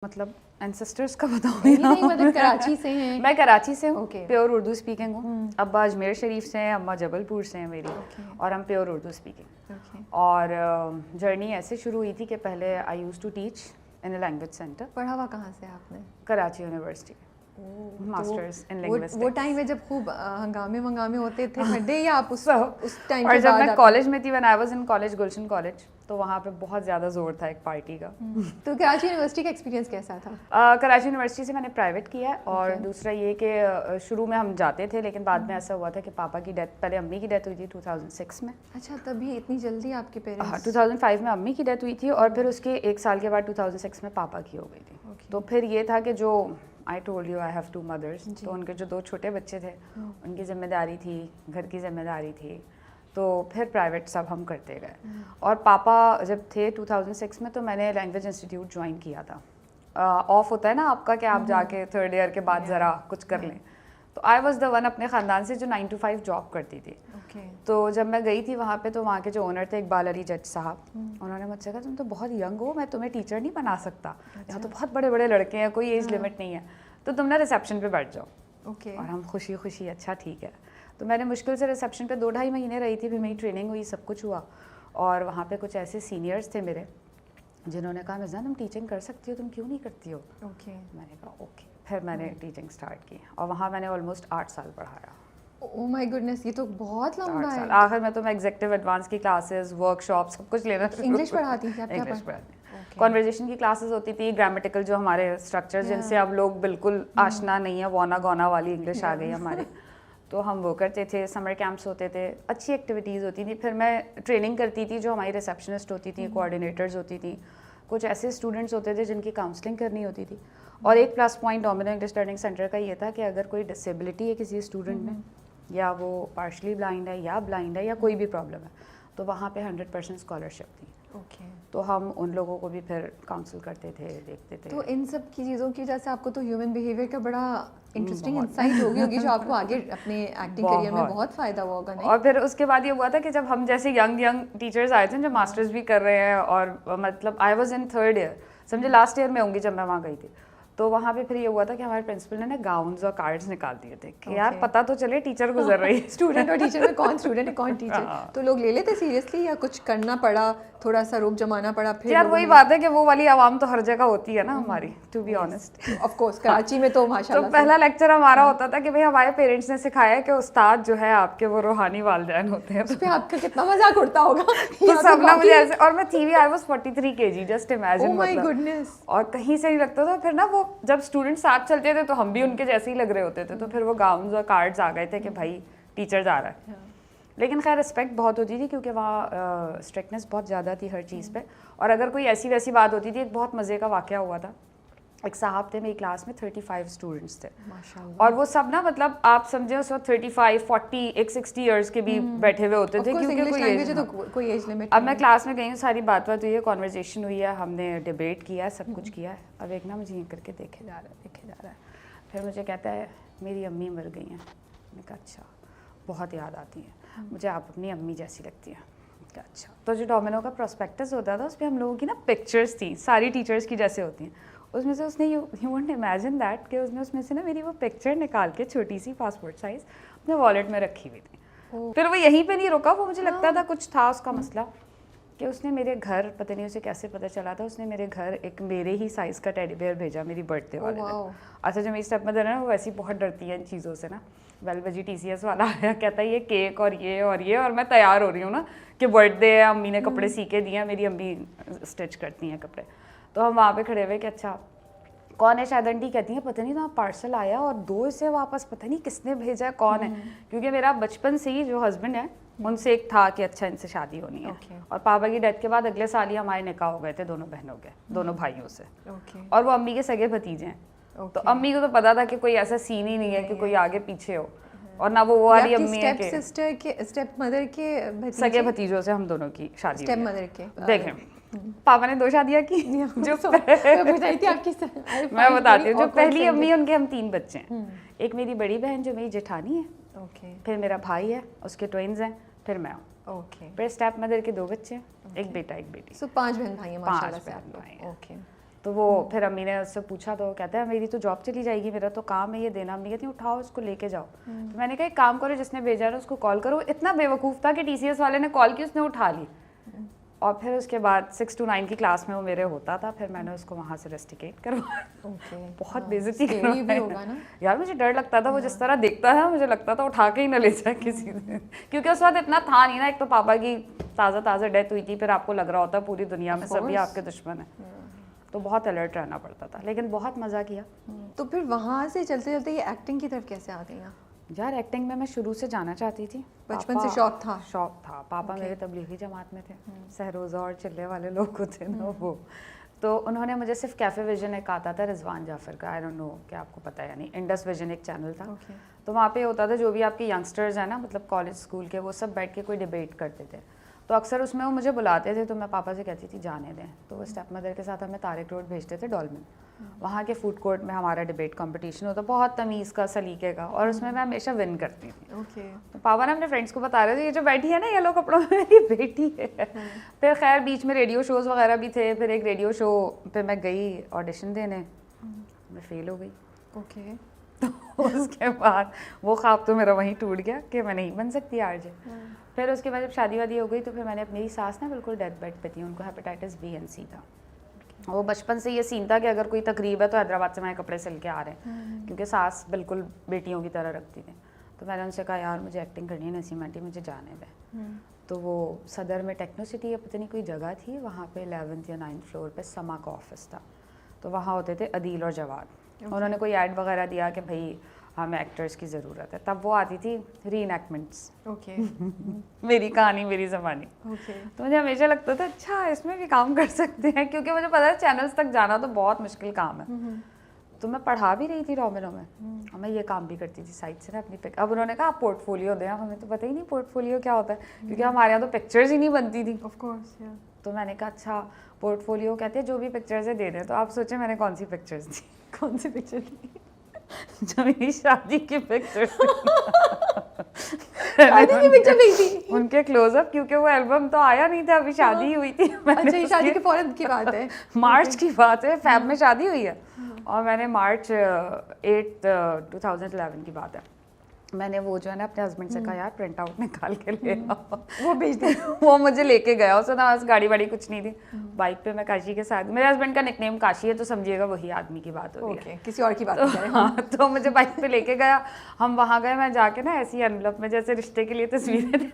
مطلب اینسسٹرس کا بتاؤں نہیں مطلب کراچی سے ہیں؟ میں کراچی سے ہوں، پیور اردو اسپیکنگ ہوں. ابا اجمیر شریف سے ہیں، اماں جبل پور سے ہیں میری، اور ہم پیور اردو اسپیکنگ. اور جرنی ایسے شروع ہوئی تھی کہ پہلے I used to teach in a language center. پڑھا ہوا کہاں سے آپ نے؟ Karachi university, masters in linguistics. وہ ٹائم میں جب خوب ہنگامے منگامے ہوتے تھے کھڈے، یا آپ اس ٹائم اور جب میں کالج میں تھی، when I was in college Gulshan college, تو وہاں پہ بہت زیادہ زور تھا ایک پارٹی کا. تو کراچی یونیورسٹی کا ایکسپیرینس کیسا تھا؟ کراچی یونیورسٹی سے میں نے پرائیویٹ کیا، اور دوسرا یہ کہ شروع میں ہم جاتے تھے، لیکن بعد میں ایسا ہوا تھا کہ پاپا کی ڈیتھ، پہلے امی کی ڈیتھ ہوئی تھی 2006 میں. اچھا، تبھی اتنی جلدی آپ کے پیرنٹس؟ 2005 میں امی کی ڈیتھ ہوئی تھی، اور پھر اس کے ایک سال کے بعد 2006 میں پاپا کی ہو گئی تھی. تو پھر یہ تھا کہ جو I told you I have 2 mothers، تو ان کے جو 2 چھوٹے بچے تھے ان کی ذمہ داری تھی، گھر کی ذمہ داری تھی، تو پھر پرائیویٹ سب ہم کرتے گئے. اور پاپا جب تھے 2006 میں، تو میں نے لینگویج انسٹیٹیوٹ جوائن کیا تھا. آف ہوتا ہے نا آپ کا کہ آپ جا کے 3rd ایئر کے بعد ذرا کچھ کر لیں. تو آئی واز دا ون اپنے خاندان سے جو 9 to 5 جاب کرتی تھی. تو جب میں گئی تھی وہاں پہ، تو وہاں کے جو اونر تھے اقبال علی جج صاحب، انہوں نے مجھ سے کہا تم تو بہت ینگ ہو، میں تمہیں ٹیچر نہیں بنا سکتا، یہاں تو بہت بڑے بڑے لڑکے ہیں، کوئی ایج لمٹ نہیں ہے، تو تم نا ریسیپشن پہ بیٹھ جاؤ. اور ہم خوشی خوشی اچھا ٹھیک ہے. تو میں نے مشکل سے ریسیپشن پہ 2-2.5 مہینے رہی تھی. پھر میری ٹریننگ ہوئی، سب کچھ ہوا، اور وہاں پہ کچھ ایسے سینئرس تھے میرے جنہوں نے کہا مرزا تم ٹیچنگ کر سکتی ہو، تم کیوں نہیں کرتی ہو؟ میں نے کہا اوکے. پھر میں نے ٹیچنگ اسٹارٹ کی، اور وہاں میں نے آلموسٹ 8 سال پڑھایا. او مائی گڈنس، یہ تو بہت لمبا ہے. آخر میں تو میں ایگزیکٹو ایڈوانس کی کلاسز، ورک شاپ، سب کچھ لینا. انگلش پڑھاتی تھی آپ؟ انگلش پڑھاتی. کنورزیشن کی کلاسز ہوتی تھی، گرامیٹیکل جو ہمارے اسٹرکچر جن سے اب لوگ بالکل آشنا نہیں ہے، وانا گونا والی انگلش آ گئی ہماری، تو ہم وہ کرتے تھے. سمر کیمپس ہوتے تھے، اچھی ایکٹیویٹیز ہوتی تھیں. پھر میں ٹریننگ کرتی تھی، جو ہماری ریسیپشنسٹ ہوتی تھیں، کوآرڈینیٹرز ہوتی تھیں، کچھ ایسے اسٹوڈنٹس ہوتے تھے جن کی کاؤنسلنگ کرنی ہوتی تھی. اور ایک plus point domino English learning centre کا یہ تھا کہ اگر کوئی ڈسیبلٹی ہے کسی اسٹوڈنٹ میں، یا وہ پارشلی بلائنڈ ہے یا بلائنڈ ہے یا کوئی بھی پرابلم ہے، تو وہاں پہ 100% اسکالرشپ تھی. تو ہم ان لوگوں کو بھی پھر کاؤنسل کرتے تھے، دیکھتے تھے. تو ان سب کی چیزوں کی وجہ سے آپ کو تو ہیومن بیہیویئر کا بڑا انٹرسٹنگ انسائٹ ہوگی جو آپ کو آگے اپنے ایکٹنگ کیریئر میں بہت فائدہ ہوا ہوگا. اور پھر اس کے بعد یہ ہوا تھا کہ جب ہم جیسے ینگ ٹیچرز آئے تھے جو ماسٹرز بھی کر رہے ہیں، اور مطلب I was in 3rd year, سمجھے لاسٹ ایئر میں ہوں گی جب میں وہاں گئی تھی. تو وہاں پہ پھر یہ ہوا تھا کہ ہمارے پرنسپل نے نا گاؤنز اور کارڈز نکال دیے تھے کہ یار پتہ تو چلے ٹیچر گزر رہی ہے. اسٹوڈنٹ اور ٹیچر میں کون اسٹوڈنٹ ہے کون ٹیچر. تو لوگ لے لیتے سیریسلی، یا کچھ کرنا پڑا، تھوڑا سا روک جمانا پڑا؟ پھر یار وہی بات ہے کہ وہ والی عوام تو ہر جگہ ہوتی ہے نا ہماری، to be honest. Of course Karachi میں تو ماشاءاللہ. تو پہلا لیکچر ہمارا ہوتا تھا کہ بھائی ہمارے پیرنٹس نے سکھایا کہ استاد جو ہے آپ کے وہ روحانی والدین ہوتے ہیں. اس پہ آپ کا کتنا مذاق اڑتا ہوگا. تو سب نے مجھے ایسے، اور میں تھی بھی I was 43 kg، just imagine. O my goodness. اور کہیں سے نہیں لگتا تھا. پھر نا وہ جب اسٹوڈنٹ ساتھ چلتے تھے تو ہم بھی ان کے جیسے ہی لگ رہے ہوتے تھے. تو پھر وہ گاؤنز اور کارڈز آ گئے تھے کہ بھائی ٹیچر جا رہا ہے. لیکن خیر رسپیکٹ بہت ہوتی تھی کیونکہ وہاں اسٹرکٹنس بہت زیادہ تھی ہر چیز پہ. اور اگر کوئی ایسی ویسی بات ہوتی تھی، ایک بہت مزے کا واقعہ ہوا تھا. ایک صاحب تھے میری کلاس میں، 35 اسٹوڈنٹس تھے، اور وہ سب نا مطلب آپ سمجھے اس وقت 35 40 ایک 60 ایئرس کے بھی بیٹھے ہوئے ہوتے تھے، کیونکہ کوئی ایج لمٹ. اب میں کلاس میں گئی ہوں، ساری بات ہوئی ہے، کانورسیشن ہوئی ہے، ہم نے ڈبیٹ کیا ہے، سب کچھ کیا ہے. اب ایک نا مجھے یہ کر کے دیکھے جا رہا ہے. پھر مجھے کہتا ہے میری امی مر گئی ہیں. میں نے کہا اچھا، بہت یاد آتی ہیں مجھے، آپ اپنی امی جیسی لگتی ہیں. اچھا. تو جو ڈومینو کا پروسپیکٹس ہوتا تھا اس پہ ہم لوگوں کی نا پکچرس تھیں، ساری ٹیچرس کی جیسے ہوتی ہیں. اس میں سے اس نے یو وونٹ امیجن دیٹ کہ اس نے اس میں سے نا میری وہ پکچر نکال کے چھوٹی سی پاسپورٹ سائز اپنے والیٹ میں رکھی ہوئی تھی. پھر وہ یہیں پہ نہیں رکا، وہ مجھے لگتا تھا کچھ تھا اس کا مسئلہ کہ اس نے میرے گھر، پتہ نہیں اسے کیسے پتہ چلا تھا، اس نے میرے گھر ایک میرے ہی سائز کا ٹیڈی بیئر بھیجا میری برتھ ڈے والے دن. اچھا جو میری اسٹیپ مدر ہے نا، وہ ویسی بہت ڈرتی ہے ان چیزوں سے نا. ویل بجی TCS والا آیا، کہتا ہے یہ کیک اور یہ اور یہ، اور میں تیار ہو رہی ہوں نا کہ برتھ ڈے ہے، امی نے کپڑے سی کے دیے ہیں، میری امی اسٹچ کرتی ہیں کپڑے. تو ہم وہاں پہ کھڑے ہوئے کہ اچھا کون ہے، شاید آنٹی کہتی ہیں پتہ نہیں وہاں پارسل آیا اور 2 اسے واپس پتہ نہیں کس نے بھیجا ہے، کون ہے. کیونکہ میرا بچپن سے ہی جو ہسبینڈ ہے ان سے ایک تھا کہ اچھا ان سے شادی ہونی ہے. اور پاپا کی ڈیتھ کے بعد اگلے سال ہی ہمارے نکاح ہو گئے تھے دونوں بہنوں کے، دونوں بھائیوں سے. اور وہ امی کے سگے بھتیجے ہیں. تو امی کو تو پتا تھا کہ کوئی ایسا سین ہی نہیں ہے کہ کوئی آگے پیچھے ہو. اور نہ وہ والی امی ہے کہ اسٹیپ مدر کے سگے بھتیجوں سے ہم دونوں کی شادی. اسٹیپ مدر کے دیکھیں پاپا نے 2 شادیاں کی. جو میں بتاتی ہوں، جو پہلی امی ان کے ہم 3 بچے ہیں. ایک میری بڑی بہن جو میری جٹھانی ہے، پھر میرا بھائی ہے، اس کے ٹوئنز ہیں، پھر میں ہوں. پھر اسٹیپ مدر کے 2 بچے ہیں، ایک بیٹا ایک بیٹی. سو 5 بہن بھائی ہیں ماشاءاللہ سے. تو وہ پھر امی نے اس سے پوچھا تو کہتا ہے میری تو جاب چلی جائے گی, میرا تو کام ہے یہ دینا. امی کہتی اٹھاؤ اس کو لے کے جاؤ. تو میں نے کہا ایک کام کرو, جس نے بھیجا ہے اس کو کال کرو. اتنا بے وقوف تھا کہ ٹی سی ایس والے نے کال کی, اس نے اٹھا لی. اور پھر اس کے بعد 6 to 9 کی کلاس میں وہ میرے ہوتا تھا, پھر میں نے اس کو وہاں سے ریسٹیکیٹ کروایا. بہت بےزتی ہوگا نا یار, مجھے ڈر لگتا تھا وہ جس طرح دیکھتا ہے, مجھے لگتا تھا اٹھا کے ہی نہ لے جائے کسی نے, کیونکہ اس وقت اتنا تھا نہیں نا. ایک تو پاپا کی تازہ ڈیتھ ہوئی تھی, پھر آپ کو لگ رہا ہوتا پوری دنیا میں سبھی آپ کے دشمن ہیں, تو بہت الرٹ رہنا پڑتا تھا, لیکن بہت مزہ کیا. تو پھر وہاں سے چلتے چلتے یہ ایکٹنگ کی طرف کیسے آ گئی آپ؟ یار ایکٹنگ میں شروع سے جانا چاہتی تھی, بچپن سے شوق تھا؟ شوق تھا. پاپا میرے تبلیغی جماعت میں تھے, سہروزہ اور چلے والے لوگ ہوتے نا وہ. تو انہوں نے مجھے صرف کیفے ویژن ایک آتا تھا رضوان جعفر کا, آئی ڈونٹ نو کہ آپ کو پتہ ہے, یعنی انڈس ویژن ایک چینل تھا. تو وہاں پہ ہوتا تھا جو بھی آپ کے ینگسٹرز ہیں نا, مطلب کالج اسکول کے, وہ سب بیٹھ کے کوئی ڈیبیٹ کرتے تھے. تو اکثر اس میں وہ مجھے بلاتے تھے, تو میں پاپا سے کہتی تھی جانے دیں. تو وہ اسٹیپ مدر کے ساتھ ہمیں طارق روڈ بھیجتے تھے ڈولمن. وہاں کے فوڈ کورٹ میں ہمارا ڈیبیٹ کمپٹیشن ہوتا, بہت تمیز کا, سلیقے کا, اور اس میں ہمیشہ ون کرتی تھی. تو پاپا نے اپنے فرینڈس کو بتا رہے تھے یہ جو بیٹھی ہے نا یلو کپڑوں میں میری بیٹی ہے. پھر خیر بیچ میں ریڈیو شوز وغیرہ بھی تھے. پھر ایک ریڈیو شو پہ میں گئی آڈیشن دینے, میں فیل ہو گئی. تو اس کے بعد وہ خواب تو میرا وہیں ٹوٹ گیا کہ میں نہیں بن سکتی آر جے. پھر اس کے بعد جب شادی وادی ہو گئی تو پھر میں نے اپنی ساس نا بالکل ڈیتھ بیڈ پہ تھی, ان کو ہیپیٹائٹس بی اینڈ سی تھا. وہ بچپن سے یہ سین تھا کہ اگر کوئی تقریب ہے تو حیدرآباد سے میں کپڑے سل کے آ رہے ہیں, کیونکہ ساس بالکل بیٹیوں کی طرح رکھتی تھی. تو میں نے ان سے کہا یار مجھے ایکٹنگ کرنی ہے نسیم آنٹی, مجھے جانے دیں. تو وہ صدر میں ٹیکنو سٹی یا پتہ نہیں کوئی جگہ تھی, وہاں پہ 11th یا 9th فلور پہ سما کا آفس تھا. تو وہاں ہوتے تھے عدیل اور جواد. انہوں نے کوئی ایڈ وغیرہ دیا کہ بھائی ہمیں ایکٹرس کی ضرورت ہے. تب وہ آتی تھی ری انیکٹمنٹس, میری کہانی میری زبانی. تو مجھے ہمیشہ لگتا تھا اچھا اس میں بھی کام کر سکتے ہیں, کیونکہ مجھے پتا ہے چینلس تک جانا تو بہت مشکل کام ہے. تو میں پڑھا بھی رہی تھی رومنو میں, اور میں یہ کام بھی کرتی تھی سائڈ سے نا اپنی پک. اب انہوں نے کہا آپ پورٹ فولیو دیں, ہمیں تو پتہ ہی نہیں پورٹ فولیو کیا ہوتا ہے, کیونکہ ہمارے یہاں تو پکچرز ہی نہیں بنتی تھی. تو میں نے کہا اچھا پورٹ فولیو کہتے ہیں جو بھی پکچرز دے دیں. تو آپ سوچیں میں نے کون سی پکچرز دی, کون سی پکچر تھی؟ جو میری شادی کی پکچر تھی ان کے کلوز اپ, کیونکہ وہ البم تو آیا نہیں تھا, ابھی شادی ہوئی تھی. اچھا یہ شادی کے فوراً کی بات ہے, مارچ کی بات ہے, فیب میں شادی ہوئی ہے, اور میں نے مارچ 8 2011 کی بات ہے. میں نے وہ جو ہے نا اپنے ہسبینڈ سے کہا یار پرنٹ آؤٹ نکال کے لے آؤ, وہ بھیج دیں. وہ مجھے لے کے گیا. اس میں بس گاڑی واڑی کچھ نہیں تھی, بائک پہ میں کاشی کے ساتھ, میرے ہسبینڈ کا نک نیم کاشی ہے تو سمجھیے گا وہی آدمی کی بات ہو رہی ہے, کسی اور کی بات نہیں کر رہے. ہاں تو مجھے بائک پہ لے کے گیا, ہم وہاں گئے, میں جا کے نا ایسی انویلپ میں جیسے رشتے کے لیے تصویریں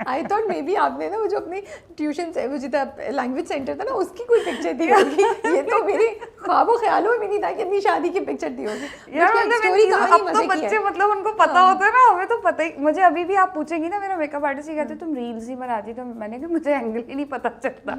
آئی تھاٹ مے بی آپ نے نا وہ جو اپنی ٹیوشن لینگویج سینٹر تھا نا اس کی کوئی پکچر دی ہوگی. یہ تو میرے خواب و خیالوں میں بھی نہیں تھا کہ اپنی شادی کی پکچر دی ہوگی. اب تو بچے مطلب ان کو پتا ہوتا ہے نا, ہمیں تو پتہ ہی. مجھے ابھی بھی آپ پوچھیں گی نا میرا میک اپ آرٹسٹ ہی کہتے تم ریلز ہی بناتی, تو میں نے کہا مجھے اینگل ہی نہیں پتا چلتا